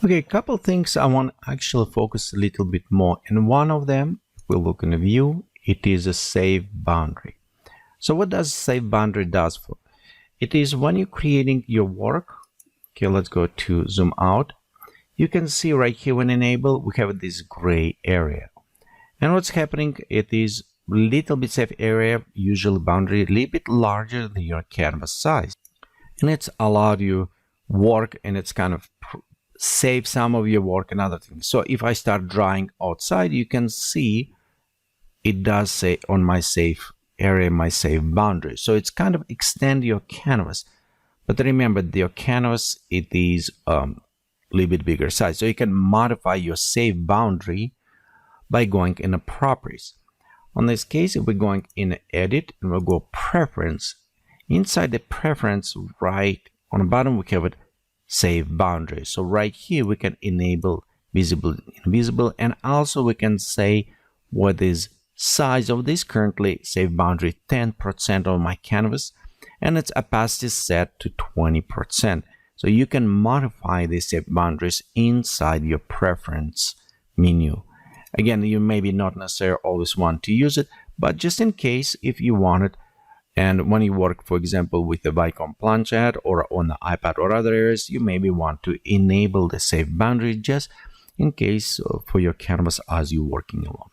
Okay, a couple things I want to actually focus a little bit more. And one of them, if we look in the view, it is a save boundary. So what does save boundary does for? It is when you're creating your work. Okay, let's go to zoom out. You can see right here when enable, we have this gray area. And what's happening, it is a little bit safe area, usually boundary, a little bit larger than your canvas size. And it's allowed you work, and it's kind of save some of your work and other things. So if I start drawing outside, you can see it does say on my save area, my save boundary. So it's kind of extend your canvas. But remember, your canvas, it is a little bit bigger size. So you can modify your save boundary by going in the properties. On this case, if we're going in edit and we'll go preference, inside the preference right on the bottom, we have it save boundary. So right here, we can enable visible, invisible, and also we can say what is size of this currently save boundary 10% of my canvas, and its opacity set to 20%. So you can modify the save boundaries inside your preference menu. Again, you maybe not necessarily always want to use it, but just in case if you want it, and when you work, for example, with the Vicom planchette or on the iPad or other areas, you maybe want to enable the save boundary just in case for your canvas as you're working along.